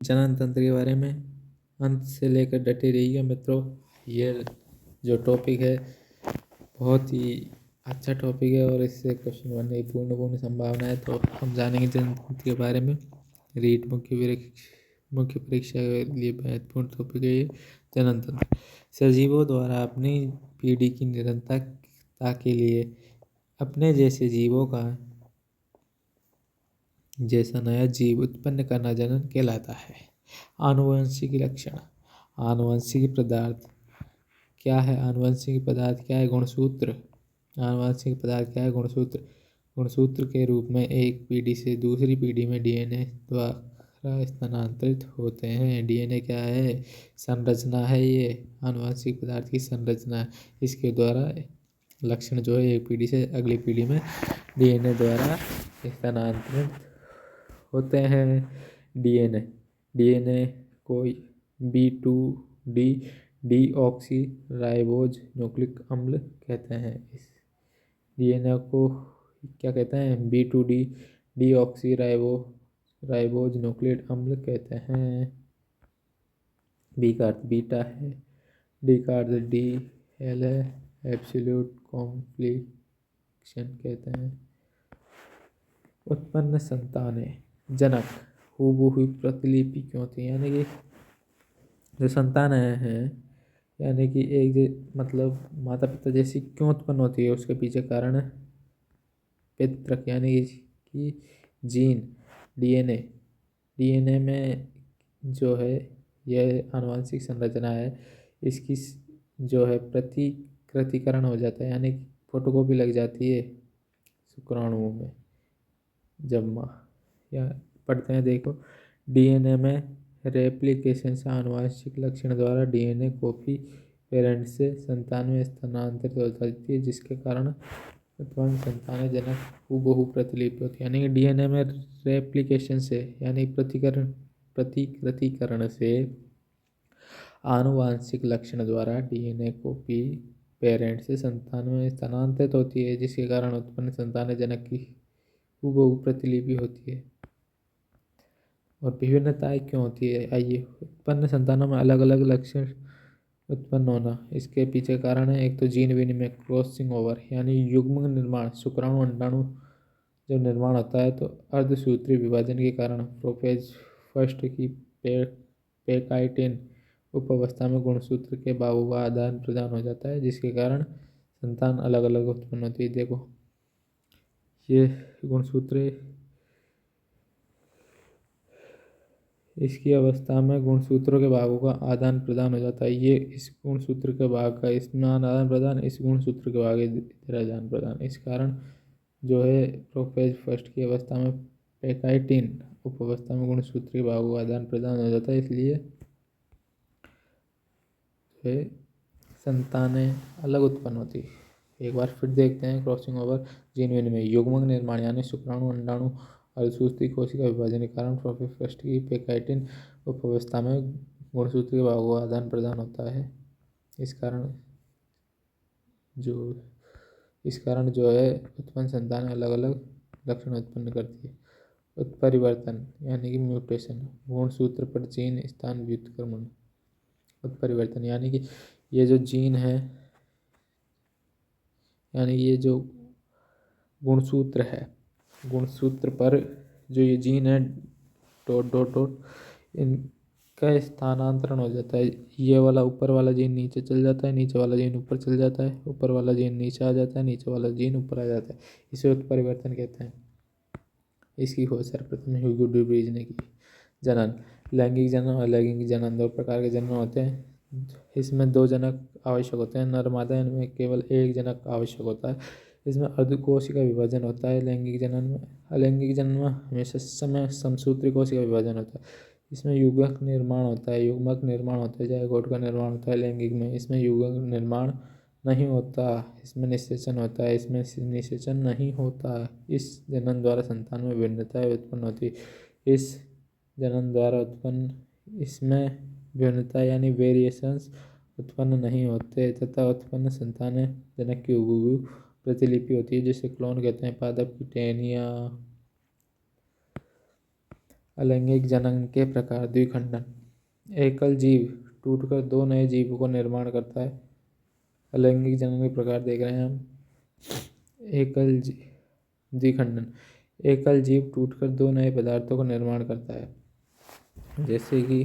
जनन तंत्र के बारे में अंत से लेकर डटे रहिएगा मित्रों। ये जो टॉपिक है बहुत ही अच्छा टॉपिक है और इससे क्वेश्चन बनने की पूर्ण संभावना है। तो हम जानेंगे जनन तंत्र के बारे में। रीट मुख्य परीक्षा के लिए महत्वपूर्ण टॉपिक है ये जनन तंत्र। सजीवों द्वारा अपनी पीढ़ी की निरंतरता के लिए अपने जैसे जीवों का जैसा नया जीव उत्पन्न करना जनन कहलाता है। आनुवंशिक लक्षण। आनुवंशिक पदार्थ क्या है? आनुवंशिक पदार्थ क्या है? गुणसूत्र। आनुवंशिक पदार्थ क्या है? गुणसूत्र। गुणसूत्र के रूप में एक पीढ़ी से दूसरी पीढ़ी में डीएनए द्वारा स्थानांतरित होते हैं। डीएनए क्या है? संरचना है। ये आनुवंशिक पदार्थ की संरचना है। इसके द्वारा लक्षण जो है एक पीढ़ी से अगली पीढ़ी में डीएनए द्वारा स्थानांतरित होते हैं। डीएनए डीएनए को B2D डीऑक्सी राइबोज न्यूक्लिक अम्ल कहते हैं। इस डीएनए को क्या कहते हैं? B2D डीऑक्सी राइबोज न्यूक्लिक अम्ल कहते हैं। बी का अर्थ बीटा है, डी का अर्थ डी एल है, एब्सोल्यूट कॉम्प्लीकेशन कहते हैं। उत्पन्न संतानें। जनक हूबहू प्रतिलिपि क्यों थी? यानी कि जो संतान है यानी कि मतलब माता पिता जैसी क्यों उत्पन्न होती है, उसके पीछे कारण पितृक यानी कि जीन डीएनए। डीएनए में जो है यह आनुवंशिक संरचना है, इसकी जो है प्रतिकृतिकरण हो जाता है यानी कि फोटोकॉपी लग जाती है शुक्राणुओं में। जब या पढ़ते हैं देखो, डीएनए में रेप्लिकेशन से आनुवंशिक लक्षण द्वारा डीएनए कॉपी पेरेंट से संतान में स्थानांतरित हो जाती है, जिसके कारण उत्पन्न संतान जनक हूबहू प्रतिलिपि होती है। यानी कि डीएनए में रेप्लिकेशन से यानी प्रतिकृतिकरण से आनुवंशिक लक्षण द्वारा डीएनए कॉपी पेरेंट से संतान में स्थानांतरित होती है, जिसके कारण उत्पन्न संतान जनक की हूबहू प्रतिलिपि होती है। और विभिन्नताएं क्यों होती है? आइए, उत्पन्न संतानों में अलग अलग लक्षण उत्पन्न होना, इसके पीछे कारण है एक तो जीन विनिमय क्रॉसिंग ओवर यानी युग्म निर्माण। शुक्राणु अंडाणु जब निर्माण होता है तो अर्धसूत्रीय विभाजन के कारण प्रोफेज फर्स्ट की पेकाइटिन उपावस्था में गुणसूत्र के बाहु का आदान प्रदान हो जाता है, जिसके कारण संतान अलग अलग उत्पन्न होती है। देखो, ये गुणसूत्र इसकी अवस्था में गुणसूत्रों के भागों का आदान प्रदान हो जाता है। ये इस गुणसूत्र के भाग का इसमें आदान प्रदान, इस गुणसूत्र के भाग इधर आदान प्रदान। इस कारण जो है प्रोफेज फर्स्ट की अवस्था में पेकाइटिन उपावस्था में गुणसूत्र के भागों का आदान प्रदान हो जाता है, इसलिए वे संतानें अलग उत्पन्न होती है। एक बार फिर देखते हैं क्रॉसिंग ओवर जीन विनिमय युग्मक निर्माण यानी शुक्राणु अंडाणु अर्धसूत्री कोशिका विभाजन के कारण प्रोफेज फर्स्ट की पेकाइटिन उपावस्था में गुणसूत्र के भागों का आदान प्रदान होता है। इस कारण जो है उत्पन्न संतान अलग अलग लक्षण उत्पन्न करती है। उत्परिवर्तन यानी कि म्यूटेशन गुणसूत्र पर जीन स्थान व्युत्क्रमण। उत्परिवर्तन यानी कि ये जो जीन है यानी ये जो गुणसूत्र है, गुणसूत्र पर जो ये जीन है डॉट डॉट डॉट, इनका स्थानांतरण हो जाता है। ये वाला ऊपर वाला जीन नीचे चल जाता है, नीचे वाला जीन ऊपर चल जाता है, ऊपर वाला जीन नीचे आ जाता है, नीचे वाला जीन ऊपर आ जाता है। इसे उत्परिवर्तन कहते हैं। इसकी खोज सर्वप्रथम ह्यूगो ड्यूबेज ने की। जनन लैंगिक जनन और अलैंगिक जनन दो प्रकार के जनन होते हैं। इसमें दो जनक आवश्यक होते हैं। नर मादा इनमें केवल एक जनक आवश्यक होता है। इसमें अर्धकोशिका विभाजन होता है। लैंगिक जनन में अलैंगिक जनन में हमेशा समय समसूत्री कोशिका विभाजन होता है। इसमें युग्मक निर्माण होता है। जायगोट का निर्माण होता है। लैंगिक में इसमें युग्मक निर्माण नहीं होता, इसमें निषेचन होता है। इसमें निषेचन नहीं होता। इस जनन द्वारा संतान में भिन्नताएं उत्पन्न होती है। इस जनन द्वारा उत्पन्न इसमें भिन्नता यानी वेरिएशंस उत्पन्न नहीं होते तथा उत्पन्न संतानें जनक की हूबहू प्रतिलिपि होती है, जिसे क्लोन कहते हैं। पादप की टहनियाँ अलैंगिक जनन के प्रकार। द्विखंडन, एकल जीव टूटकर दो नए जीवों को निर्माण करता है। अलैंगिक जनन के प्रकार देख रहे हैं हम। द्विखंडन, एकल जीव टूटकर दो नए पदार्थों का निर्माण करता है। जैसे कि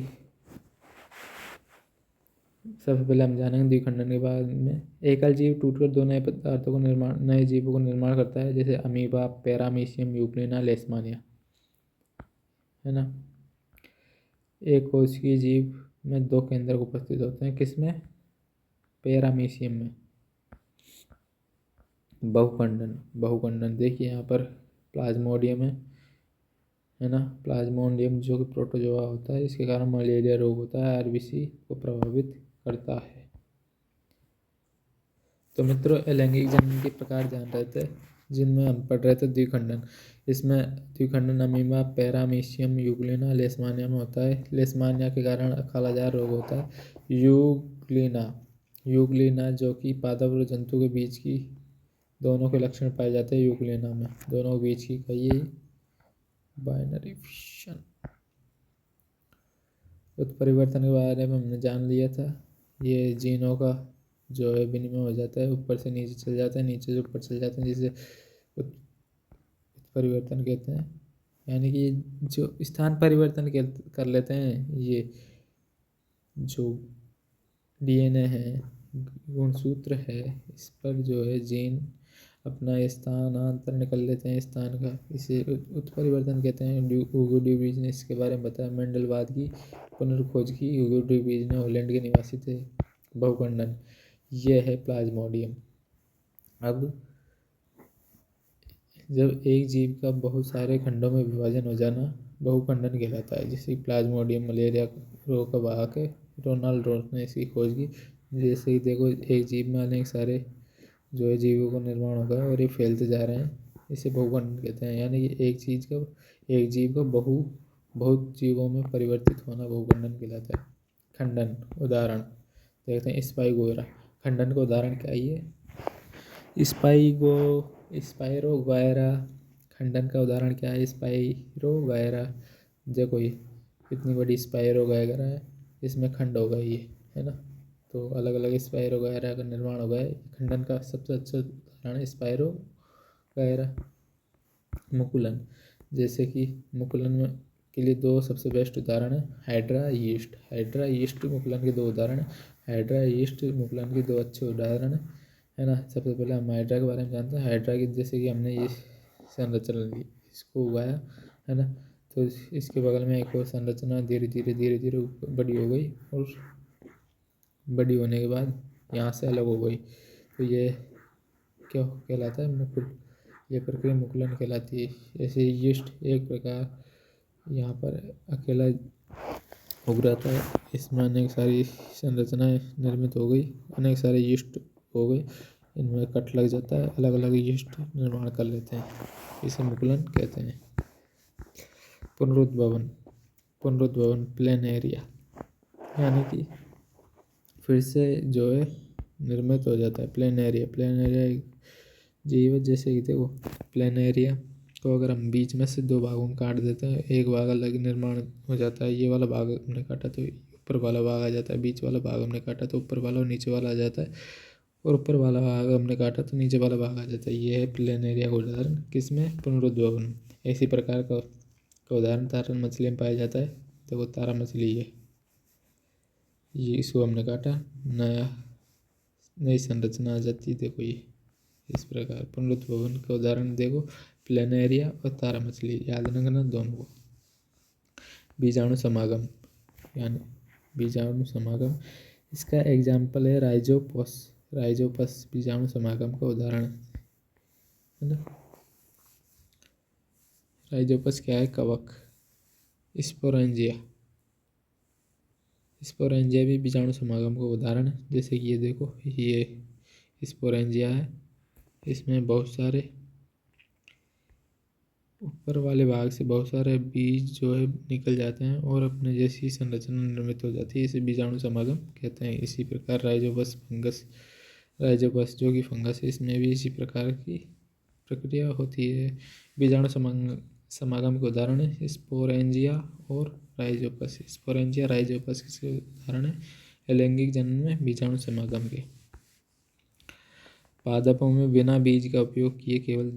सबसे पहले हम जानेंगे द्विखंडन के बारे में। एकल जीव टूटकर दो नए पदार्थों को नए जीवों को निर्माण करता है, जैसे अमीबा, पैरामीशियम, यूग्लिना, लेशमानिया, है ना। एक कोशिकीय जीव में दो केंद्रक उपस्थित होते हैं, किसमें? पैरामीशियम में। बहुखंडन देखिए यहाँ पर प्लाज्मोडियम है ना। प्लाज्मोडियम जो कि प्रोटोजोआ होता है, इसके कारण मलेरिया रोग होता है, आरबीसी को प्रभावित करता है। तो मित्रों, अलैंगिक जनन के प्रकार जान रहे थे, जिनमें हम पढ़ रहे थे द्विखंडन। इसमें द्विखंडन अमीबा, पैरामीशियम, यूग्लिना, लेशमानिया में होता है। लेशमानिया के कारण कालाजार रोग होता है। यूग्लिना जो कि पादप और जंतु के बीच की दोनों के लक्षण पाए जाते हैं। यूग्लिना में दोनों के बीच की कहिए बाइनरी फिशन। उत्परिवर्तन के बारे में हमने जान लिया था। ये जीनों का जो है विनिमय हो जाता है, ऊपर से नीचे चल जाता है, नीचे से ऊपर चल जाते हैं, जिसे उत्परिवर्तन कहते हैं। यानी कि जो स्थान परिवर्तन कर लेते हैं, ये जो डीएनए है, गुणसूत्र है, इस पर जो है जीन अपना स्थानांतरण कर लेते हैं स्थान का, इसे उत्परिवर्तन कहते हैं। ह्यूगो ड्यूबीज ने इसके बारे में बताया। मेंडलवाद की पुनर्खोज की। ह्यूगो ड्यूबीज ने हॉलैंड के निवासी थे। बहुखंडन, यह है प्लाज्मोडियम। अब जब एक जीव का बहुत सारे खंडों में विभाजन हो जाना बहुखंडन कहलाता है। जैसे प्लाज्मोडियम मलेरिया रोग का वाहक है। रोनाल्ड रोस ने इसकी खोज की। जैसे कि देखो, एक जीव में अनेक सारे जो है जीवों का निर्माण होगा और ये फैलते जा रहे हैं, इसे बहुखंडन कहते हैं। यानी कि एक जीव का बहुत जीवों में परिवर्तित होना बहुखंडन कहलाता है। खंडन उदाहरण देखते हैं। स्पाइगोरा खंडन का उदाहरण क्या है? ये स्पाइरोगायरा खंडन का उदाहरण क्या है? स्पाइरोगायरा देखो, ये कितनी बड़ी स्पाइरोगायरा है, इसमें खंड होगा ये, है ना। तो अलग अलग स्पाइरोगायरा का निर्माण हो गया है। खंडन का सबसे अच्छा उदाहरण है स्पाइरोगायरा। मुकुलन, जैसे कि मुकुलन में के लिए दो सबसे बेस्ट उदाहरण है हाइड्रा यीस्ट मुकुलन के दो उदाहरण है। हाइड्रा यीस्ट मुकुलन के दो अच्छे उदाहरण है ना। सबसे पहले हम हाइड्रा के बारे में जानते हैं। हाइड्रा की जैसे कि हमने ये संरचना ली, इसको उगाया, है ना। तो इसके बगल में एक और संरचना धीरे धीरे बड़ी हो गई, और बड़ी होने के बाद यहाँ से अलग हो गई। तो ये क्या कहलाता है? मुकुल। ये प्रक्रिया मुकुलन कहलाती है। जैसे यीस्ट एक प्रकार यहाँ पर अकेला उग रहता है, इसमें अनेक सारी संरचनाएं निर्मित हो गई, अनेक सारे यीस्ट हो गए, इनमें कट लग जाता है, अलग अलग यीस्ट निर्माण कर लेते हैं, इसे मुकुलन कहते हैं। पुनरुद्भवन प्लेनेरिया, यानी कि फिर से जो है निर्मित हो जाता है। प्लेनेरिया एक जीव है। जैसे कि देखो, प्लेनेरिया को अगर हम बीच में से दो भागों में काट देते हैं, एक भाग अलग निर्माण हो जाता है। ये वाला भाग हमने काटा तो ऊपर वाला भाग आ जाता है, बीच वाला भाग हमने काटा तो ऊपर वाला और नीचे वाला आ जाता है, और ऊपर वाला भाग हमने काटा तो नीचे वाला भाग आ जाता है। ये है प्लेनेरिया का उदाहरण। किसमें? पुनरुद्भवन। इसी प्रकार का उदाहरण तारा मछली में पाया जाता है। देखो, तारा मछली है, ये इसको हमने काटा, नई संरचना आ जाती है। देखो, ये इस प्रकार पुनरुद्भवन का उदाहरण देखो, प्लेनेरिया और तारा मछली, याद रखना दोनों को। बीजाणु समागम, यानी बीजाणु समागम, इसका एग्जाम्पल है राइजोपस बीजाणु समागम का उदाहरण है ना। राइजोपस क्या है? कवक। स्पोरेंजिया भी बीजाणु समागम का उदाहरण है। जैसे कि ये देखो, ये स्पोरेंजिया है, इसमें बहुत सारे ऊपर वाले भाग से बहुत सारे बीज जो है निकल जाते हैं और अपने जैसी संरचना निर्मित हो जाती है, इसे बीजाणु समागम कहते हैं। इसी प्रकार राइजोपस जो कि फंगस है, इसमें भी इसी प्रकार की प्रक्रिया होती है। बीजाणु समागम के उदाहरण है स्पोरेंजिया और राइजोपस। स्पोरेंजिया राइजोपस किसके उदाहरण है? अलैंगिक जनन में बीजाणु समागम के। पादपों में बिना बीज का उपयोग किए केवल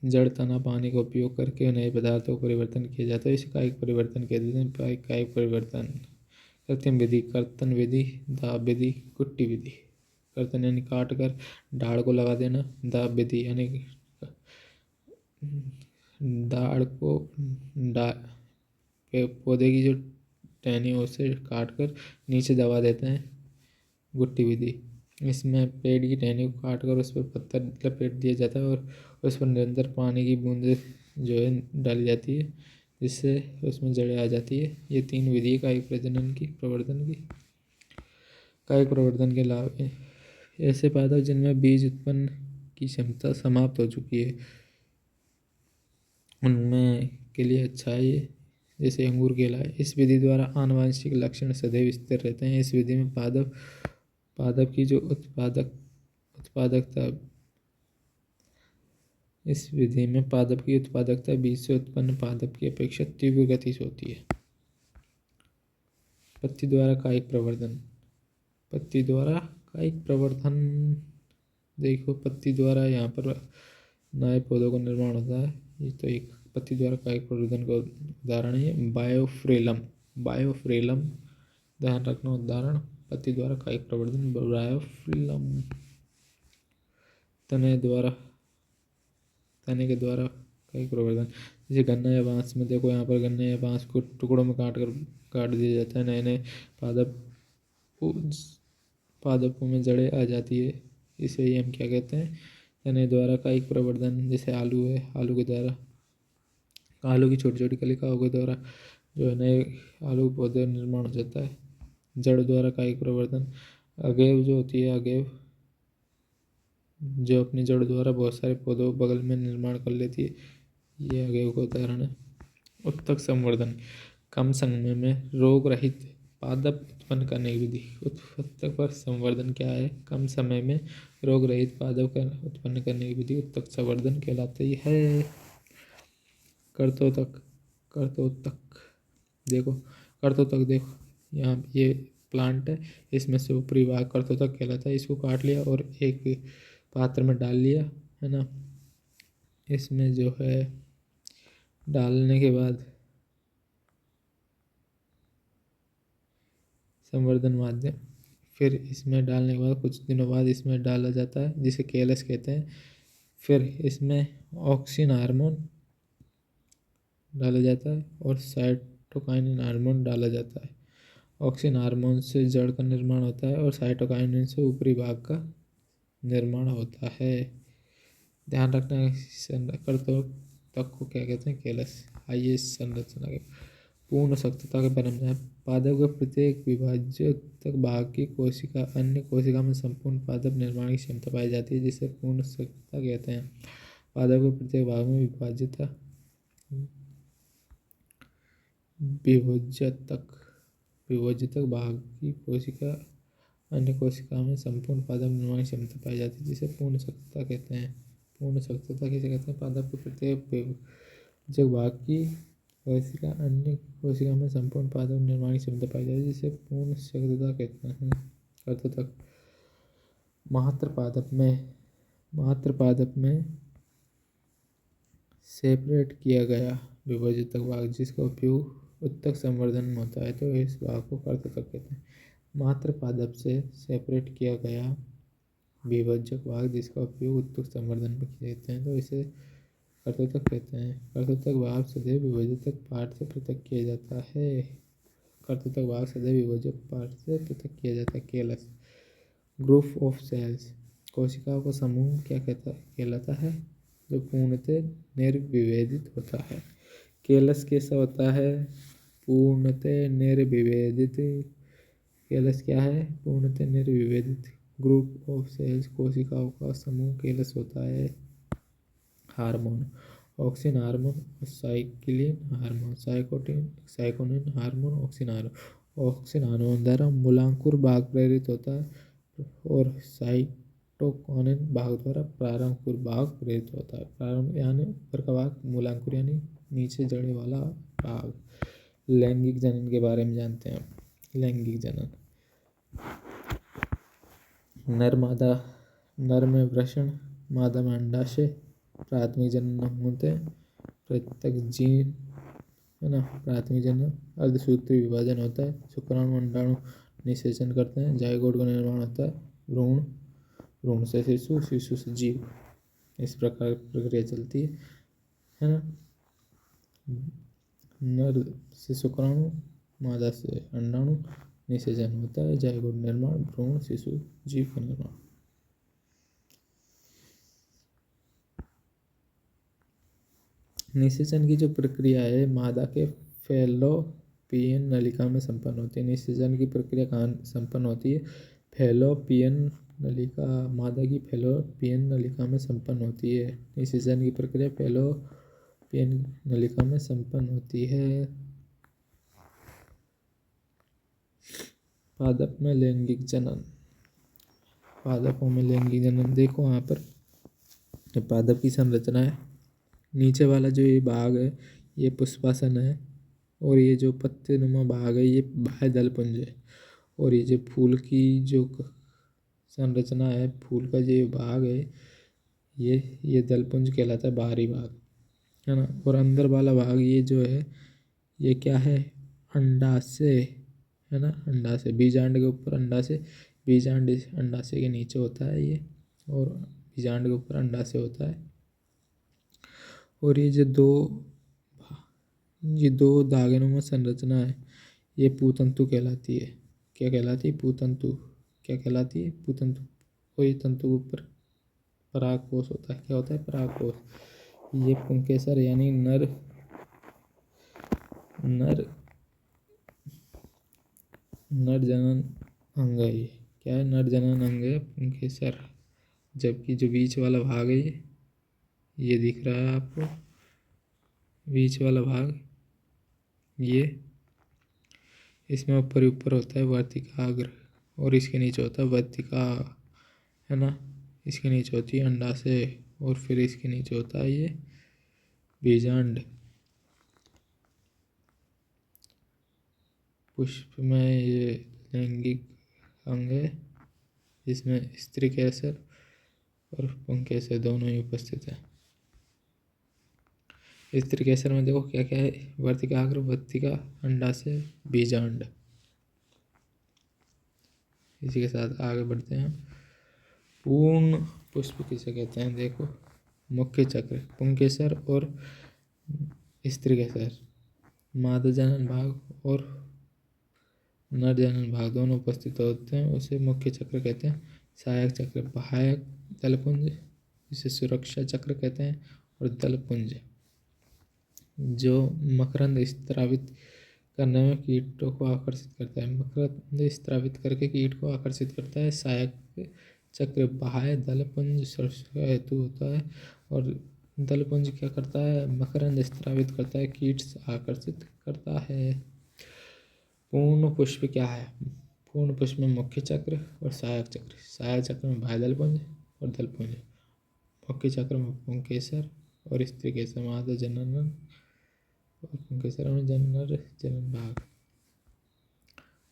जड़ तना पानी का उपयोग करके नए पदार्थों को परिवर्तन किया जाता है, इसे कायिक परिवर्तन कहते हैं। कायिक परिवर्तन कृत्रिम विधि, कर्तन विधि, दाब विधि, कुट्टी विधि। कर्तन यानी काट कर डाढ़ को लगा देना, दाब विधि यानी दाढ़ को पौधे की जो टहनी है उसे काट कर नीचे दबा देते हैं, गुट्टी विधि। इसमें पेड़ की टहनी को काट कर उस पर पत्थर लपेट दिया जाता है और उस पर निरंतर पानी की बूंदें जो है डाली जाती है, जिससे उसमें जड़ें आ जाती है। ये 3 विधि है कायिक प्रजनन की, प्रवर्धन की। कायिक प्रवर्धन के लाभ, ऐसे पादप जिनमें बीज उत्पन्न की क्षमता समाप्त हो चुकी है उनमें के लिए अच्छा है ये, जैसे अंगूर केला है। इस विधि द्वारा आनुवंशिक लक्षण सदैव स्थिर रहते हैं। इस विधि में पादप की जो उत्पादकता इस विधि में पादप की उत्पादकता बीज से उत्पन्न पादप की अपेक्षा तीव्र गति से होती है। पत्ती द्वारा कायिक प्रवर्धन। पत्ती द्वारा कायिक प्रवर्धन, देखो पत्ती द्वारा यहाँ पर नए पौधों का निर्माण होता है। ये तो एक पत्ती द्वारा कायिक प्रवर्धन का उदाहरण है। बायोफ्रेलम ध्यान रखना उदाहरण। पत्ती द्वारा कायिक प्रवर्धन बायोफ्रेलम। तने के द्वारा कायिक प्रवर्धन, जैसे गन्ना या बांस में देखो यहाँ पर गन्ने या बांस को टुकड़ों में काट दिया जाता है। नए नए पादपों में जड़ें आ जाती है, इसे ही हम क्या कहते हैं? तने द्वारा कायिक प्रवर्धन। जैसे आलू है, आलू के द्वारा आलू की छोटी छोटी कलिकाओं के द्वारा जो है नए आलू पौधे निर्माण हो जाता है। जड़ द्वारा कायिक प्रवर्धन, अगेव जो होती है, अगेव जो अपनी जड़ द्वारा बहुत सारे पौधों बगल में निर्माण कर लेती है, ये अगेव का उदाहरण है। उत्तक संवर्धन, कम समय में रोग रहित पादप उत्पन्न करने की विधि। उत्तक पर संवर्धन क्या है? कम समय में रोग रहित पादप उत्पन्न करने की विधि उत्तक संवर्धन कहलाती है। कर्तोतक देखो यहाँ ये प्लांट है, इसमें से ऊपरी भाग कर्तोतक कहलाता है। इसको काट लिया और एक पात्र में डाल लिया, है ना। इसमें जो है डालने के बाद संवर्धन माध्यम, फिर इसमें डालने के बाद कुछ दिनों बाद इसमें डाला जाता है, जिसे केलस कहते हैं। फिर इसमें ऑक्सिन हार्मोन डाला जाता है और साइटोकाइनिन हार्मोन डाला जाता है। ऑक्सिन हार्मोन से जड़ का निर्माण होता है और साइटोकाइनिन से ऊपरी भाग का निर्माण होता है। ध्यान रखना कर्तोतक को क्या कहते हैं? केलस। आइए संरचना के पूर्ण सख्तता के परम है। पादप के प्रत्येक विभाज्य भाग की कोशिका अन्य कोशिका में संपूर्ण पादप निर्माण की क्षमता पाई जाती है, जिसे पूर्ण सख्तता कहते हैं। पादप के प्रत्येक भाग में विभज्यतक भाग की कोशिका अन्य कोशिका में संपूर्ण पादप निर्माण की क्षमता पाई जाती है, जिसे पूर्ण सख्तता कहते हैं। पूर्ण सख्तता किसे कहते हैं? पादप के प्रत्येक विभज्यक भाग की कोशिका अन्य कोशिका में संपूर्ण पादप निर्माण की क्षमता पाई जाती है, जिसे पूर्ण सख्तता कहते हैं। कर्तोतक मात्र पादप में सेपरेट किया गया विभज्यतक भाग जिसका उपयोग उत्तक संवर्धन में होता है, तो इस भाग को कर्तोतक कहते हैं। मात्र पादप से सेपरेट किया गया विभज्यक भाग जिसका उपयोग उत्तक संवर्धन में कहते हैं, तो इसे कर्तोतक कहते हैं। कर्तोतक भाग सदैव विभज्यतक पार्ट से पृथक किया जाता है। कर्तोतक भाग सदैव विभज्यक पार्ट से पृथक किया जाता है। केलस ग्रुप ऑफ सेल्स, कोशिकाओं का समूह क्या कहलाता है? जो पूर्णतः निर्विभेदित होता है। केलस कैसा होता है? पूर्णतः निर्विभेदित। केलस क्या है? पूर्णतः निर्विभेदित। ग्रुप ऑफ सेल्स, कोशिकाओं का समूह केलस होता है। हार्मोन, ऑक्सिन हार्मोन और साइक्लिन हार्मोन, साइकोनिन hormone, auxin hormone. Auxin hormone द्वारा मूलांकुर भाग प्रेरित होता है और साइटोकिनिन भाग द्वारा प्रारंकुर भाग प्रेरित होता है। प्रारंभ यानी ऊपर का भाग, मूलांकुर यानी नीचे जड़े वाला भाग। लैंगिक जनन के बारे में जानते हैं। लैंगिक जनन, नर में वृषण, मादा में अंडाशय, प्राथमिक जनन होते हैं, प्रत्येक जीन है ना। प्राथमिक जनन, अर्धसूत्री विभाजन होता है, शुक्राणु अंडाणु निषेचन करते हैं, जायगोट का निर्माण होता है, भ्रूण से शिशु, शिशु से जीव, इस प्रकार प्रक्रिया चलती है ना। नर से शुक्राणु, मादा से अंडाणु निषेचन होता है, जायगोट निर्माण, भ्रूण, शिशु, जीव का निर्माण। निषेचन की जो प्रक्रिया है मादा के फैलोपियन नलिका में संपन्न होती है। निषेचन की प्रक्रिया कहाँ संपन्न होती है? फैलोपियन नलिका, मादा की फैलोपियन नलिका में संपन्न होती है। निषेचन की प्रक्रिया फैलोपियन नलिका में संपन्न होती है। पादप में लैंगिक जनन, पादपों में लैंगिक जनन देखो यहाँ पर पादप की संरचना है। नीचे वाला जो ये भाग है ये पुष्पासन है, और ये जो पत्ते नुमा भाग है ये बाह्य दलपुंज है। और ये जो फूल की जो संरचना है, फूल का जो भाग है ये दलपुंज कहलाता है, बाहरी भाग है ना। और अंदर वाला भाग ये जो है ये क्या है? अंडाशय है ना। अंडाशय, बीजांड के ऊपर अंडाशय, बीजांड अंडाशय के नीचे होता है ये, और बीजांड के ऊपर अंडाशय होता है। और ये दो धागेनुमा संरचना है ये पूतंतु कहलाती है। क्या कहलाती है? पूतंतु। क्या कहलाती है? पूतंतु। और ये तंतु के ऊपर परागकोश होता है। क्या होता है? परागकोश। ये पुंकेसर यानी नर जनन अंग है। क्या है? नर जनन अंग है पुंकेसर। जबकि जो बीच वाला भाग है ये दिख रहा है आपको, बीच वाला भाग ये, इसमें ऊपर होता है वर्तिकाग्र, और इसके नीचे होता है वर्तिका है ना। इसके नीचे होती है अंडाशय, और फिर इसके नीचे होता है ये बीजांड। पुष्प में ये लैंगिक अंग है, जिसमें स्त्री केसर और पुंकेसर दोनों ही उपस्थित है। स्त्री केसर में देखो क्या क्या है? वर्तिकाग्र, वर्तिका, अंडाशय, बीजांड। इसी के साथ आगे बढ़ते हैं। पूर्ण पुष्प किसे कहते हैं? देखो, मुख्य चक्र, पुंकेसर और स्त्री केसर, मादा जनन भाग और नर जनन भाग दोनों उपस्थित होते हैं, उसे मुख्य चक्र कहते हैं। सहायक चक्र, सहायक दलपुंज, इसे सुरक्षा चक्र कहते हैं। और दलपुंज जो मकरंद स्त्रावित करने में कीटों को आकर्षित करता है, मकरंद स्त्रावित करके कीट को आकर्षित करता है। सहायक चक्र बाह्य दलपुंज सुरक्षा हेतु होता है, और दलपुंज क्या करता है? मकरंद स्त्रावित करता है, कीट आकर्षित करता है। पूर्ण पुष्प क्या है? पूर्ण पुष्प में मुख्य चक्र और सहायक चक्र। सहायक चक्र में बाह्य दलपुंज और दलपुंज, मुख्य चक्र में पुंकेसर और स्त्री केसर, मादा जनन और पुंकेसर में नर जनन भाग।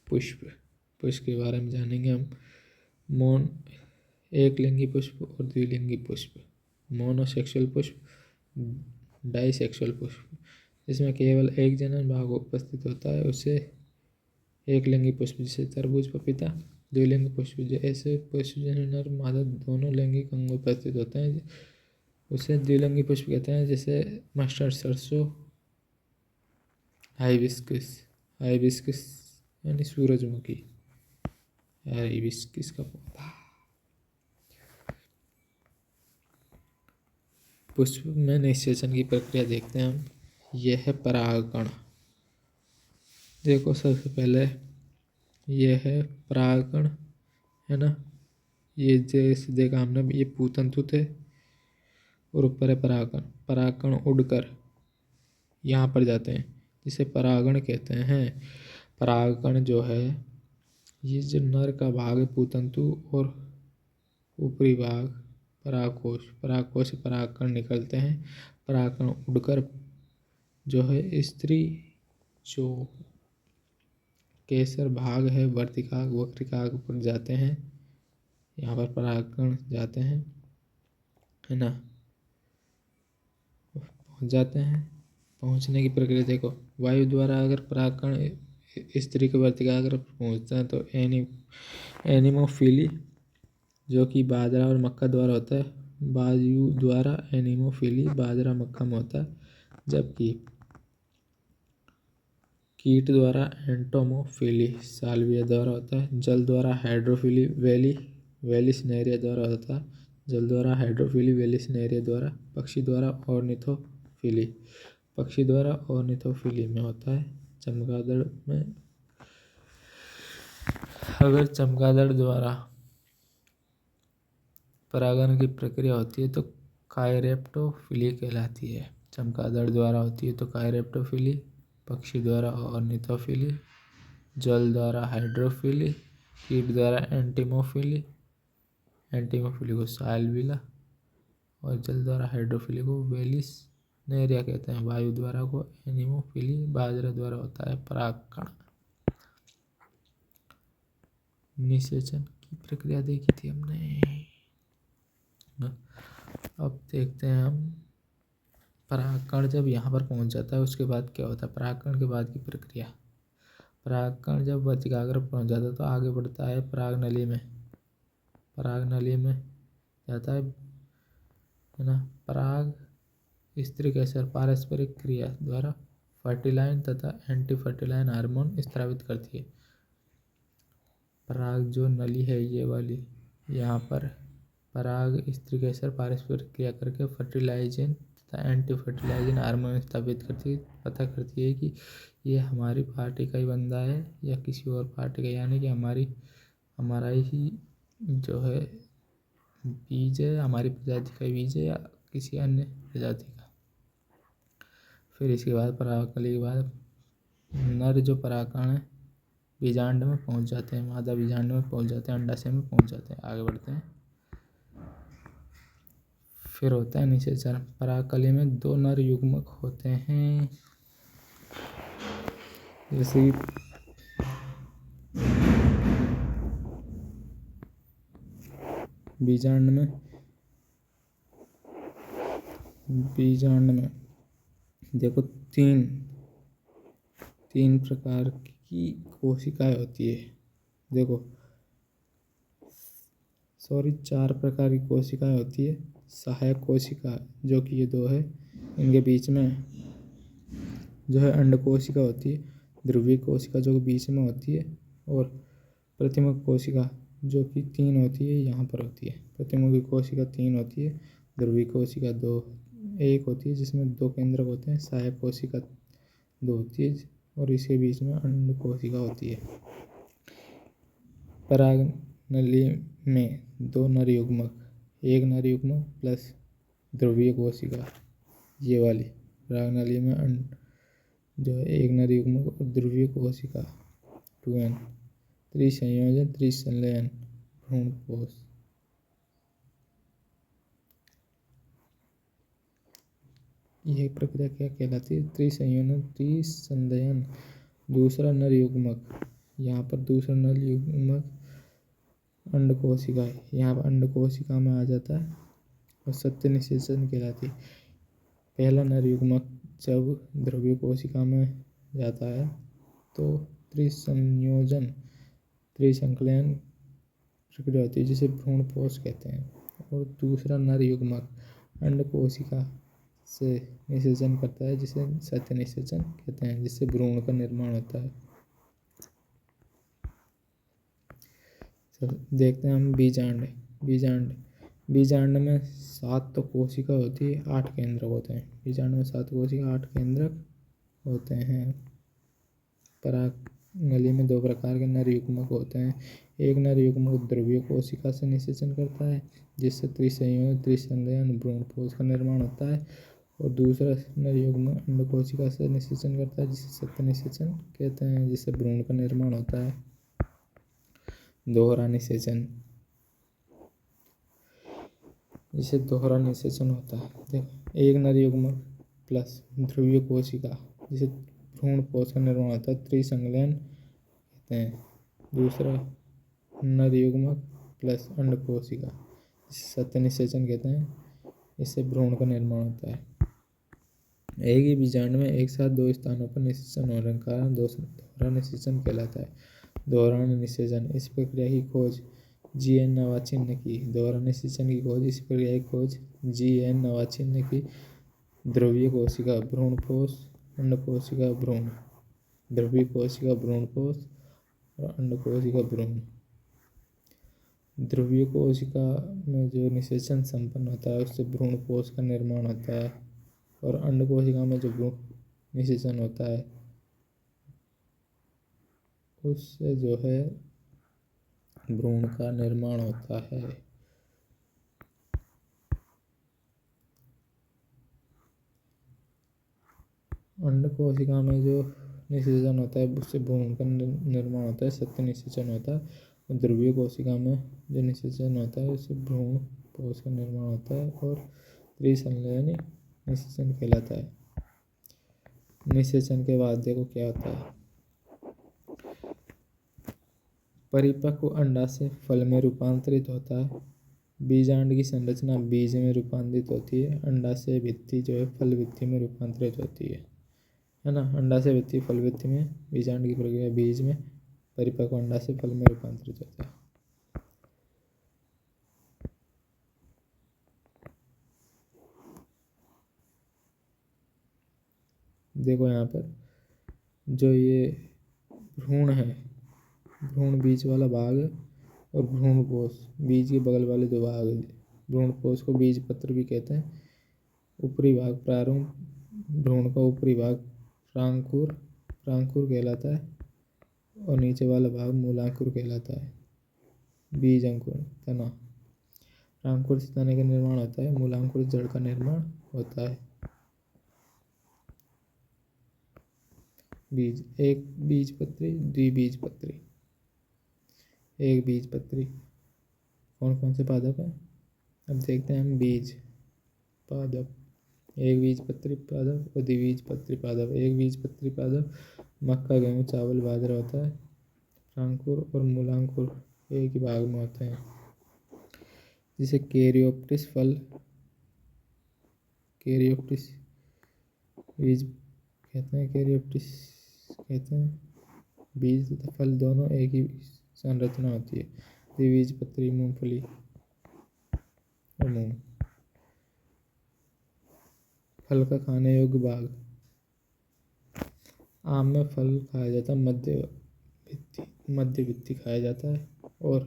पुष्प के बारे में जानेंगे हम। एक लिंगी पुष्प और द्विलिंगी पुष्प, मोनोसेक्सुअल पुष्प, डाइसेक्सुअल पुष्प, जिसमें केवल एक जनन भाग उपस्थित होता है उसे एक लिंगी पुष्प, जैसे तरबूज, पपीता। द्विलिंगी पुष्प, ऐसे पुष्प जिनमें नर मादा दोनों लैंगिक अंग उपस्थित होते हैं उसे द्विलिंगी पुष्प कहते हैं, जैसे मस्टर्ड, सरसों, हाइबिस्कस यानी सूरजमुखी, हाइबिस्कस का पौधा। पुष्प में निषेचन की प्रक्रिया देखते हैं हम। यह है परागकण। देखो सबसे पहले यह है परागकण है ना। ये जैसे देखा हमने, ये पूतंतु थे और ऊपर है परागकण। परागकण उड़कर यहाँ पर जाते हैं, जिसे परागण कहते हैं। परागकण जो है ये जो नर का भाग है पूतंतु, और ऊपरी भाग परागकोश, परागकोश से परागकण निकलते हैं। परागकण उड़कर जो है स्त्री जो केसर भाग है वर्तिकाग वक्रिकाग पर जाते हैं, यहाँ पर परागकण जाते हैं, है ना, पहुँच जाते हैं। पहुँचने की प्रक्रिया देखो, वायु द्वारा अगर परागकण स्त्री के वर्तिकाग्र अगर पहुँचता है तो एनिमोफिली जो कि बाजरा और मक्का द्वारा होता है, वायु द्वारा एनिमोफिली बाजरा मक्का में होता है, जबकि कीट द्वारा एंटोमोफिली साल्विया द्वारा होता है, जल द्वारा हाइड्रोफिली वेलिसनेरिया द्वारा होता है, जल द्वारा हाइड्रोफिली वेलिसनेरिया द्वारा, पक्षी द्वारा ऑर्निथोफिली में होता है। चमगादड़ में अगर चमगादड़ द्वारा परागण की प्रक्रिया होती है तो कायरेप्टोफिली कहलाती है। चमगादड़ द्वारा होती है तो कायरेप्टोफिली, पक्षी द्वारा ऑर्निथोफिली, जल द्वारा हाइड्रोफिली, कीट द्वारा एंटीमोफिली को साल्विया और जल द्वारा हाइड्रोफिली को वेलिसनेरिया कहते हैं। वायु द्वारा को एनिमोफिली, बाजरा द्वारा होता है परागकण। निषेचन की प्रक्रिया देखी थी हमने। अब देखते हैं हम परागकण जब यहाँ पर पहुँच जाता है उसके बाद क्या होता है, परागकण के बाद की प्रक्रिया। परागकण जब वर्तिकाग्र पहुँच जाता है तो आगे बढ़ता है परागनली में जाता है ना। पराग स्त्री केसर पारस्परिक क्रिया द्वारा फर्टिलाइन तथा एंटी फर्टिलाइन हार्मोन स्रावित करती है। पराग जो नली है ये वाली, यहाँ पर पराग स्त्री केसर पारस्परिक क्रिया करके फर्टिलाइजिंग तथा एंटी फर्टिलाइजिंग हार्मोन स्थापित करती है, पता करती है कि ये हमारी पार्टी का ही बंदा है या किसी और पार्टी का, यानी कि हमारा ही जो है बीज है, हमारी प्रजाति का बीज है या किसी अन्य प्रजाति का। फिर इसके बाद परागकली के बाद नर जो परागकण है बीजांड में पहुंच जाते हैं, मादा बीजांड में पहुंच जाते हैं, अंडाशय में पहुंच जाते हैं। आगे बढ़ते हैं। फिर होता है निषेचन। परागकली में 2 नर युग्मक होते हैं, जैसे बीजांड में देखो तीन प्रकार की कोशिकाएं होती है। देखो 4 प्रकार की कोशिकाएं होती है। सहायक कोशिका जो कि ये 2 है, इनके बीच में जो है अंड कोशिका होती है, ध्रुवीय कोशिका जो कि बीच में होती है, और प्रतिमुख कोशिका जो कि 3 होती है, यहाँ पर होती है। प्रतिमुखी कोशिका 3 होती है, ध्रुवीय कोशिका 1 होती है जिसमें 2 केंद्रक होते हैं, सहायक कोशिका 2 होती है और इसके बीच में अंड कोशिका होती है। परागनली में 2 नर युग्मक, 1 नर युग्मक प्लस ध्रुवीय कोशिका, ये वाली परागनली में जो है 1 नर युग्मक और ध्रुवीय कोशिका 2n, त्रिसंयोजन त्रिसंलयन भ्रूणपोष। यह प्रक्रिया क्या कहलाती है, त्रिसंयोजन त्रिसंलयन। दूसरा नर युग्मक, यहाँ पर दूसरा नर युग्मक अंड कोशिका है, यहाँ पर अंड कोशिका में आ जाता है और सत्य निषेचन कहलाती है। पहला नर युग्मक जब ध्रुवीय कोशिका में जाता है तो त्रिसंयोजन त्रिसंकलयन प्रक्रिया होती है जिसे भ्रूणपोष कहते हैं, और दूसरा नर युग्मक अंड कोशिका से निषेचन करता है जिसे सत्य निषेचन कहते हैं, जिससे भ्रूण का निर्माण होता है। देखते हैं हम बीजांड में 7 तो कोशिका होती है, 8 केंद्रक होते हैं। बीजांड में 7 कोशिका 8 केंद्रक होते हैं। परागनली में 2 प्रकार के नर युग्मक होते हैं। एक नर युग्मक ध्रुवीय कोशिका से निषेचन करता है जिससे त्रिसंयोजन त्रिसंलयन भ्रूणपोष का निर्माण होता है, और दूसरा नर युग्मक अंड कोशिका से निषेचन करता है जिसे सत्य निषेचन कहते हैं, जिससे भ्रूण का निर्माण होता है। दोहरा निषेचन, जिसे दोहरा निषेचन होता है। देखो एक नर युग्मक प्लस ध्रुवीय कोशिका, जिसे भ्रूण पोष का निर्माण होता है, त्रिसंलयन कहते हैं। दूसरा नर युग्मक प्लस अंड कोशिका, जिसे सत्य निषेचन कहते हैं, इससे भ्रूण का निर्माण होता है। एक ही बीजांड में एक साथ दो स्थानों पर निषेचन होने के कारण दोहरा निषेचन कहलाता है। दोहरा निषेचन, इस प्रक्रिया की खोज GN नवाचिन ने की। दोहरा निषेचन की खोज, इस प्रक्रिया की खोज GN नवाचिन ने की। ध्रुवीय कोशिका भ्रूणपोष, अंड कोशिका भ्रूण, ध्रुवीय कोशिका भ्रूणपोष और अंड कोशिका भ्रूण। ध्रुवीय कोशिका में जो निषेचन संपन्न होता है उससे भ्रूणपोष का निर्माण होता है, और अंड कोशिका में जो भ्रूण निषेचन होता है उससे जो है भ्रूण का निर्माण होता है। अंड कोशिका में जो निषेचन होता है उससे भ्रूण का निर्माण होता है, सत्य निषेचन होता है। और ध्रुवीय कोशिका में जो निषेचन होता है उससे भ्रूण पोष का निर्माण होता है और त्रिसंलयनी निषेचन कहलाता है। निषेचन के बाद देखो क्या होता है। परिपक्व अंडाशय फल में रूपांतरित होता है। बीजांड की संरचना बीज में रूपांतरित होती है। अंडाशय भित्ति जो है फल भित्ति में रूपांतरित होती है ना। अंडाशय भित्ति फल भित्ति में, बीजांड की प्रक्रिया बीज में, परिपक्व अंडाशय फल में रूपांतरित होता है। देखो यहाँ पर जो ये भ्रूण है, भ्रूण बीज वाला भाग और भ्रूणपोष बीज के बगल वाले दो भाग है। भ्रूणपोष को बीज पत्र भी कहते हैं। ऊपरी भाग प्रारूप, भ्रूण का ऊपरी भाग प्रांकुर कहलाता है और नीचे वाला भाग मूलांकुर कहलाता है। बीज अंकुर तना, प्रांकुर से तने का निर्माण होता है, मूलांकुर से जड़ का निर्माण होता है। बीज, एक बीजपत्री, द्विबीजपत्री। एक बीजपत्री कौन कौन से पादप हैं, अब देखते हैं हम। बीज पादप, एक बीजपत्री पादप और द्विबीजपत्री पादप। एक बीजपत्री पादप मक्का, गेहूँ, चावल, बाजरा होता है। प्रांकुर और मूलांकुर एक ही भाग में होते हैं, जिसे कैरियोप्टिस फल, कैरियोप्टिस बीज कहते हैं, कैरियोप्टिस कहते हैं। बीज तथा फल दोनों एक ही संरचना होती है। द्विबीजपत्री मूंगफली और मूंग। फल का खाने योग्य भाग, आम में फल खाया जाता है, मध्य भित्ति खाया जाता है, और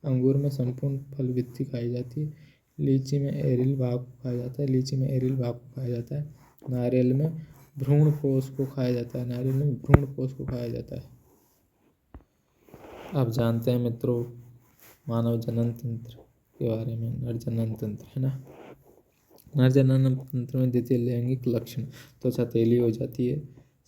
अंगूर में संपूर्ण फल भित्ति खाई जाती है। लीची में एरिल भाग को खाया जाता है, लीची में एरिल भाग को खाया जाता है। नारियल में भ्रूणपोष को खाया जाता है, नारियल में भ्रूणपोष को खाया जाता है। अब जानते हैं मित्रों मानव जनन तंत्र के बारे में। नर जनन तंत्र है ना। नर जनन तंत्र में द्वितीय लैंगिक लक्षण, त्वचा तेली हो जाती है,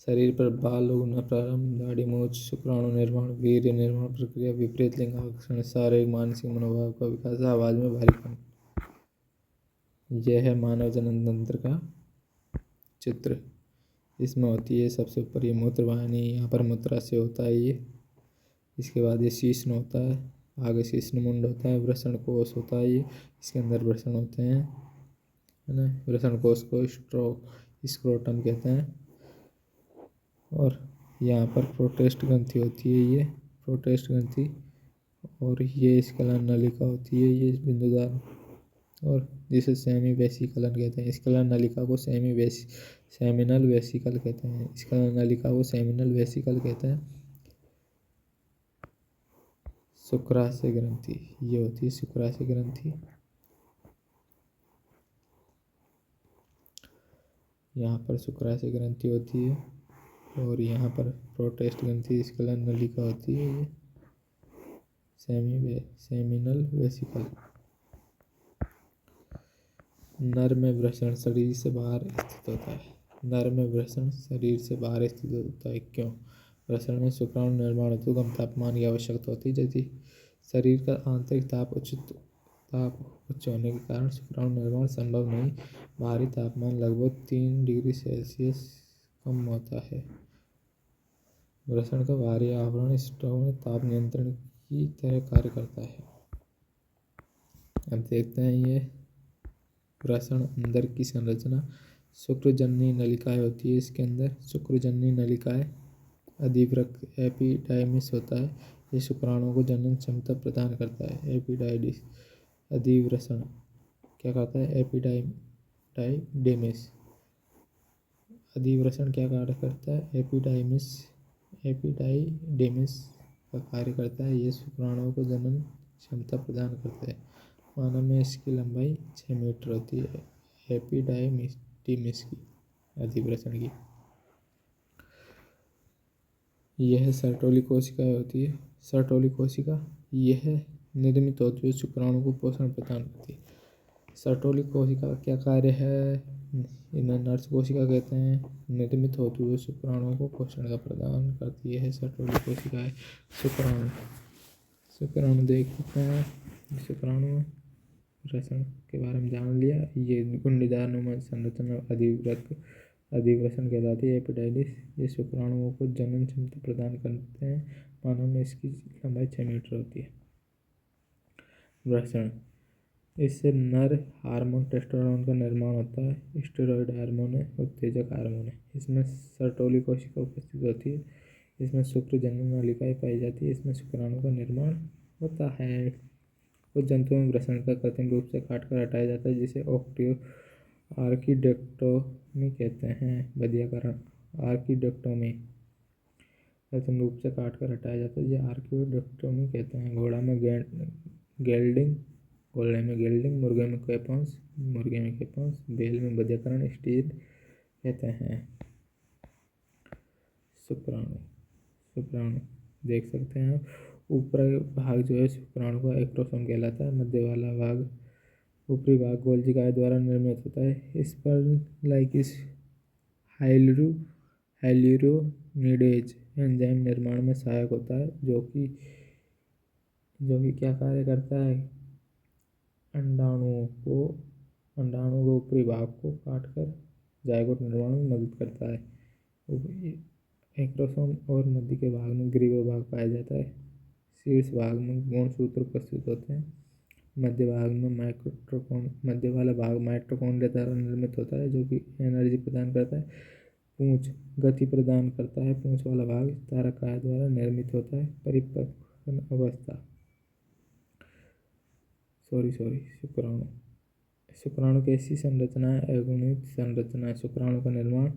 शरीर पर बाल उगना प्रारंभ, दाढ़ी मूंछ, शुक्राणु निर्माण, वीर्य निर्माण प्रक्रिया, विपरीत लिंग आकर्षण, शारीरिक मानसिक मनोभाव का विकास, आवाज में भारीपन। यह है मानव जनन तंत्र का चित्र। इसमें होती है सबसे ऊपर ये मूत्रवाहिनी, यहाँ पर मूत्राशय होता है ये। इसके बाद ये शीश्न होता है, आगे शीश्न मुंड होता है, वृषण कोष होता है ये, इसके अंदर वृषण होते हैं, है ना। वृषण कोष को स्क्रोटम कहते हैं। और यहाँ पर प्रोटेस्ट ग्रंथि होती है, ये प्रोटेस्ट ग्रंथि, और ये स्खलन नलिका होती है, ये बिंदुदार, और जिसे सेमी वेसिकल कहते हैं। स्खलन नलिका को सेमिनल वेसिकल कहते हैं। स्खलन नलिका को सेमिनल वेसिकल कहते हैं। शुक्राशय ग्रंथि, ये होती है शुक्राशय ग्रंथि। यहाँ पर शुक्राशय ग्रंथि होती है, और यहाँ पर प्रोटेस्ट ग्रंथि, स्खलन नलिका होती है, ये सेमिनल वेसिकल। नर में वृषण शरीर से बाहर स्थित होता है। नर में वृषण शरीर से बाहर स्थित होता है, क्यों? वृषण में शुक्राणु निर्माण हेतु कम तापमान की आवश्यकता होती है। यदि शरीर का आंतरिक ताप उचित ताप उच्च होने के कारण शुक्राणु निर्माण संभव नहीं। बाहरी तापमान लगभग 3 डिग्री सेल्सियस कम होता है। वृषण का बाहरी आवरण स्टोव में ताप नियंत्रण की तरह कार्य करता है। अब देखते हैं ये वृषण अंदर की संरचना। शुक्रजननी नलिकाएं होती है इसके अंदर। शुक्रजननी नलिकाएं अधिवृक्क एपिडाइमिस होता है। ये शुक्राणुओं को जनन क्षमता प्रदान करता है। एपिडाइडिस अधिवृषण क्या करता है? एपिडाइडेमिस अधिवृषण क्या कार्य करता है? एपिडाइडेमिस का कार्य करता है। ये शुक्राणुओं को जनन क्षमता प्रदान करता है। मानव में इसकी लंबाई 6 मीटर होती है। एपिडाइडिमिस की अधिवृषण की। यह सर्टोली कोशिकाएं होती है। सर्टोली कोशिका यह निर्मित होती हुई शुक्राणु को पोषण प्रदान करती है। सर्टोली कोशिका का क्या कार्य है? इन्हें नर्स कोशिका कहते हैं। निर्मित होते हुए शुक्राणुओं को पोषण का प्रदान करती है सर्टोली कोशिकाएं। शुक्राणु देख सकते हैं। शुक्राणु वृषण के बारे में जान लिया। ये गुंडीदार नुमा संरचना अधिवृषण कहलाती है। एपिडाइडिस ये शुक्राणुओं को जनन क्षमता प्रदान करते हैं। मानव में इसकी लंबाई 6 मीटर होती है। वृषण इससे नर हार्मोन टेस्टोस्टेरोन का निर्माण होता है। स्टेरॉयड हार्मोन है, उत्तेजक हार्मोन है। इसमें सर्टोली कोशिका उपस्थित होती है। इसमें शुक्रजनन नलिकाएं पाई जाती है। इसमें शुक्राणु का निर्माण होता है। कुछ जंतुओं में वृषण का कृत्रिम रूप से काटकर हटाया जाता है जिसे आर्कीडेक्टोमी कहते हैं। बधियाकरण आर्कीडेक्टोमी कृत्रिम रूप से काटकर हटाया जाता है, ये आर्कीडेक्टोमी कहते हैं। घोड़े में गेल्डिंग, मुर्गे में कैपॉन्स, बेल में बधियाकरण स्टील कहते हैं। शुक्राणु देख सकते हैं आप। ऊपरी भाग जो है शुक्राणु का एक्रोसोम कहलाता है। मध्य वाला भाग ऊपरी भाग गोल्जिकाएं द्वारा निर्मित होता है। इस पर लाइकिस हाइल्यूरोनिडेज एंजाइम निर्माण में सहायक होता है, जो कि क्या कार्य करता है? अंडाणुओं के ऊपरी भाग को काटकर जायगोट निर्माण में मदद करता है। एक्रोसोम और मध्य के भाग में ग्रीवा भाग पाया जाता है। शीर्ष भाग में गुणसूत्र उपस्थित होते हैं। मध्य वाला भाग माइटोकॉन्ड्रिया द्वारा निर्मित होता है, जो कि एनर्जी प्रदान करता है। पूंछ गति प्रदान करता है। पूंछ वाला भाग तारकाय द्वारा निर्मित होता है। परिपक्व अवस्था शुक्राणु की ऐसी संरचना है, अगुणित संरचना है। शुक्राणु का निर्माण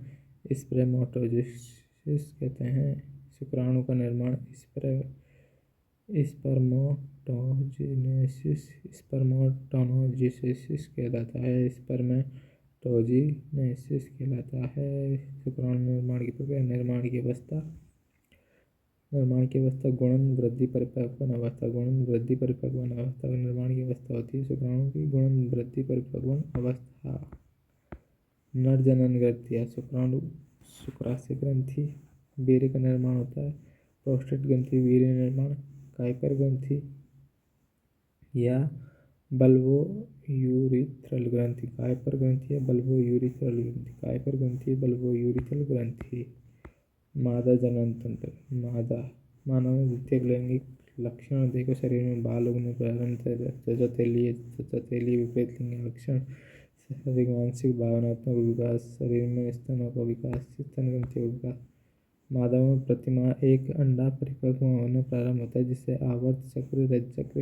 स्पर्मेटोजेनेसिस कहते हैं। शुक्राणु का निर्माण स्पर्मेटोजेनेसिस कहलाता है। स्पर्मेटोजेनेसिस कहलाता है। शुक्राणु निर्माण की प्रक्रिया। निर्माण की अवस्था गुणन वृद्धि परिपक्वन अवस्था का निर्माण की अवस्था होती है। शुक्राणु की गुणन वृद्धि परिपक्वन अवस्था। नर जनन ग्रंथियाँ शुक्राशय ग्रंथि वीर्य का निर्माण होता है। प्रोस्टेट ग्रंथि वीर्य निर्माण। काइपर ग्रंथि या बल्बोयूरिथ्रल ग्रंथि। काइपर ग्रंथि या बल्बोयूरिथ्रल ग्रंथि। मादा जनन तंत्र। मानव में द्वितीयक लैंगिक लक्षण देखो। शरीर में बाल उगने प्रारंभ, त्वचा तैलीय, विपरीत लिंग लक्षण, शारीरिक मानसिक भावनात्मक विकास, शरीर में स्तनों का विकास, स्तन ग्रंथियों का विकास। मादाओं में प्रतिमाह एक अंडा परिपक्व होने प्रारंभ होता है, जिसे आवर्त चक्र रजचक्र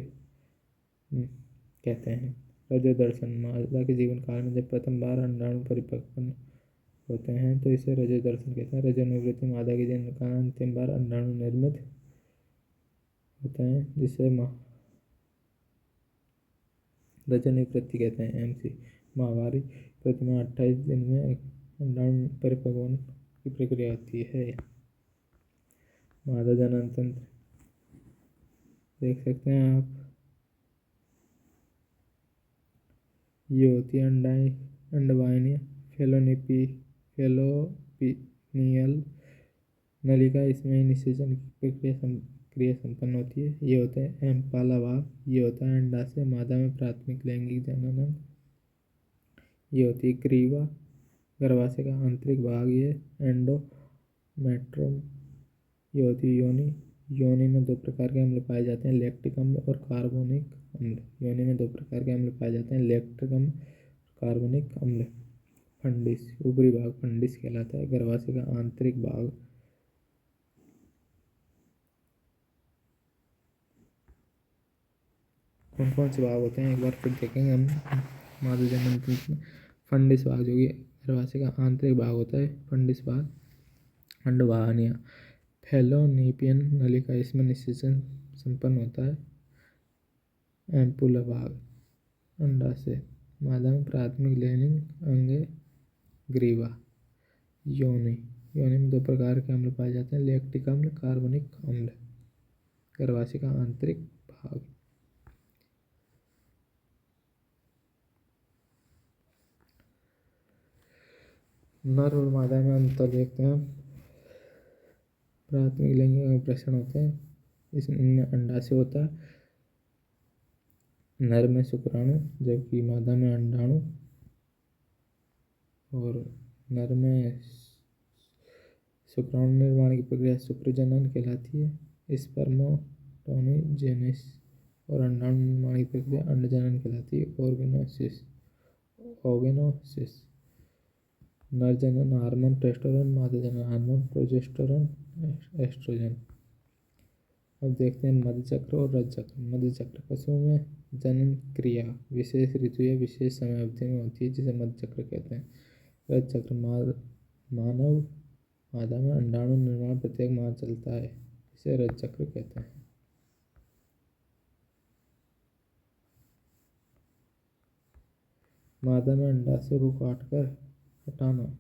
कहते हैं। रजोदर्शन मादा के जीवन काल में जब प्रथम बार अंडाणु परिपक्व होते हैं तो इसे रजोदर्शन कहते हैं। रजोनिवृत्ति मादा के जीवन काल में अंतिम बार अंडाणु निर्मित होते हैं, जिसे रजोनिवृत्ति कहते हैं। MC माहवारी प्रतिमाह 28 दिन में अंडाणु परिपक्वन की प्रक्रिया होती है। मादा जनन तंत्र देख सकते हैं आप। ये होती है अंडवाहिनी फैलोपिनियल नलिका। इसमें निषेचन की प्रक्रिया क्रिया संपन्न होती है। ये होते हैं एम्पाला भाग, ये होता है अंडाशय, मादा में प्राथमिक लैंगिक जनन, ये होती है ग्रीवा, गर्भाशय का आंतरिक भाग, ये एंडोमेट्रियम, ये होती है योनि। योनि में दो प्रकार के अम्ल पाए जाते हैं, लैक्टिक अम्ल और कार्बोनिक अम्ल। योनि में दो प्रकार के अम्ल पाए जाते हैं, लैक्टिक अम्ल, कार्बोनिक अम्ल। फंडिस, ऊपरी भाग फंडिस कहलाता है। गर्भाशय का आंतरिक भाग, कौन कौन से भाग होते हैं एक बार फिर देखेंगे हम। मादा जनन तंत्र में फंडिस भाग जो कि गर्भाशय का आंतरिक भाग होता है, फंडिस भाग। अंडवाहिनियाँ, फैलोनिपियन नलिका, इसमें निषेचन संपन्न होता है। एम्पुला भाग, अंडाशय, मादा में प्राथमिक लैंगिक अंग, ग्रीवा। योनि, योनि में दो प्रकार के अम्ल पाए जाते हैं, लैक्टिक अम्ल, कार्बनिक अम्ल। गर्भाशय का आंतरिक भाग। नर और मादा में अंतर देखते हैं। प्राथमिक लैंगिक अंग प्रसरण होते हैं, इसमें अंडाशय होता है, नर में शुक्राणु जबकि मादा में अंडाणु, और नर में शुक्राणु निर्माण की प्रक्रिया शुक्रजनन कहलाती है, स्पर्मेटोजेनेसिस, और अंडाणु निर्माण की प्रक्रिया अंडजनन कहलाती है, ऑर्गेनोसिस। नर जनन हार्मोन टेस्टोस्टेरोन, मादा जनन हार्मोन प्रोजेस्टेरोन, एस्ट्रोजन। अब देखते हैं मध्य चक्र और रज चक्र। मध्य चक्र पशुओं में जनन क्रिया विशेष ऋतु या विशेष समय अवधि में होती है, जिसे मध्य चक्र कहते हैं। रज चक्र मानव मादा में अंडाणु निर्माण प्रत्येक माह चलता है, इसे रज चक्र कहते हैं। मादा में अंडाशय को काटकर हटाना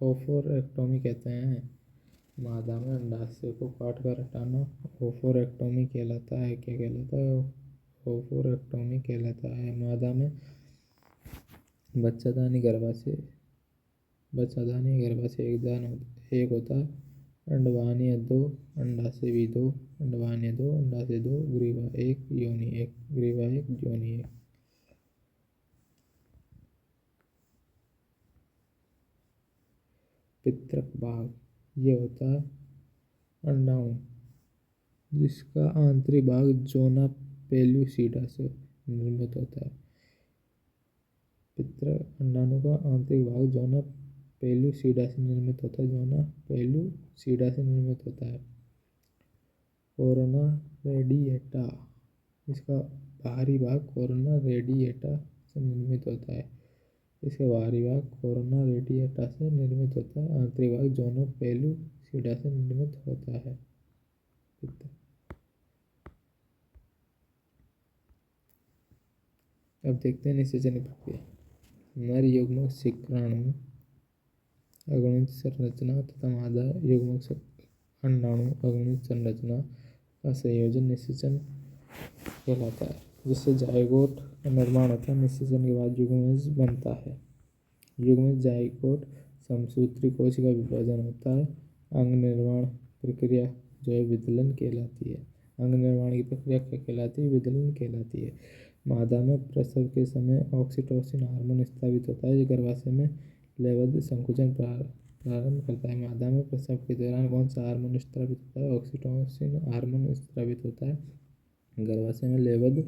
ओफोरेक्टोमी कहते हैं। मादा में अंडाशय को काटकर हटाना ओफोरेक्टोमी कहलाता है। क्या कहलाता है? ओफोरेक्टोमी कहलाता है। मादा में बच्चादानी गर्भाशय एक होता है। अंडवाहिनियाँ 2, अंडाशय भी 2, अंडवाहिनियाँ 2, अंडाशय 2, ग्रीवा 1, योनि 1, ग्रीवा 1, योनि 1। पितृक भाग, ये होता है अंडाणु, जिसका आंतरिक भाग जोना पेल्यूसिडा से निर्मित होता है। पितृक अंडाणु का आंतरिक भाग जोना पेल्यूसिडा से निर्मित होता है, जोना पेल्यूसिडा से निर्मित होता है। कोरोना रेडिएटा, इसका बाहरी भाग कोरोना रेडिएटा से निर्मित होता है। इसका बाहरी भाग कोरोना रेडिएटा से निर्मित होता है, आंतरिक भाग जोना पेल्यूसिडा से निर्मित होता है। अब देखते हैं निषेचन प्रक्रिया। नर युग्मक शुक्राणु अगुणित संरचना तथा मादा युग्मक अंडाणु अगुणित संरचना का संयोजन निषेचन कहलाता है, जिससे जायगोट का निर्माण होता है। निषेचन के बाद युग्मज बनता है। युग्मज जायगोट समसूत्री कोशिका विभाजन होता है। अंग निर्माण प्रक्रिया जो है विदलन कहलाती है। अंग निर्माण की प्रक्रिया क्या कहलाती है? विदलन कहलाती है। मादा में प्रसव के समय ऑक्सीटोसिन हार्मोन स्रावित होता है, जो गर्भाशय में लयबद्ध संकुचन प्रारंभ करता है। मादा में प्रसव के दौरान कौन सा हार्मोन स्रावित होता है? ऑक्सीटोसिन हार्मोन स्रावित होता है। गर्भाशय में लयबद्ध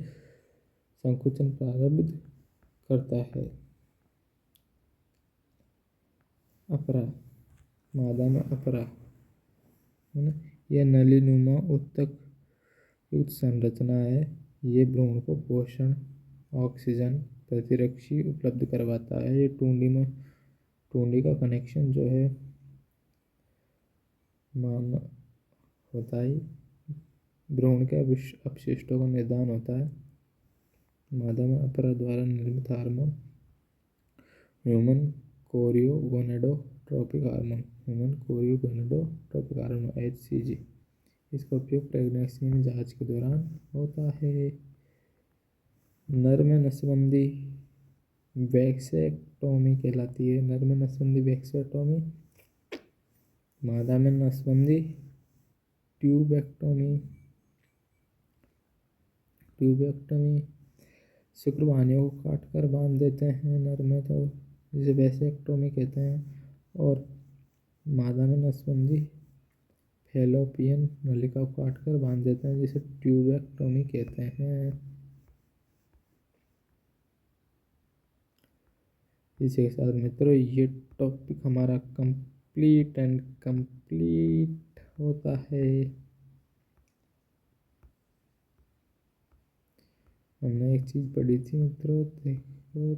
संकुचन प्रारंभ करता है। अपरा, मादा में अपरा है ना, यह नलीनुमा ऊतक युक्त संरचना है। ये भ्रूण को पोषण, ऑक्सीजन, प्रतिरक्षी उपलब्ध करवाता है। ये टूंडी का कनेक्शन जो है मान होता है। भ्रूण के अपशिष्टों का निदान होता है। मादा में अपरा द्वारा निर्मित हार्मोन ह्यूमन कोरियोगोनेडोट्रोपिक हार्मोन HCG, इसका उपयोग प्रेगनेंसी में जांच के दौरान होता है। नर में नसबंदी वैक्सेक्टोमी कहलाती है। नर में नसबंदी वैक्सेक्टोमी, मादा में नसबंदी ट्यूबेक्टोमी। ट्यूबेक्टोमी शुक्रवाहिनियों को काट कर बांध देते हैं, नर में तो जिसे वेसेक्टोमी कहते हैं, और मादा में नसबंदी फैलोपियन नलिका को काट कर बांध देते हैं, जिसे ट्यूबेक्टोमी कहते हैं। इसी के साथ मित्रों ये टॉपिक हमारा कंप्लीट एंड कंप्लीट होता है। हमने एक चीज़ पढ़ी थी मित्रों, देखो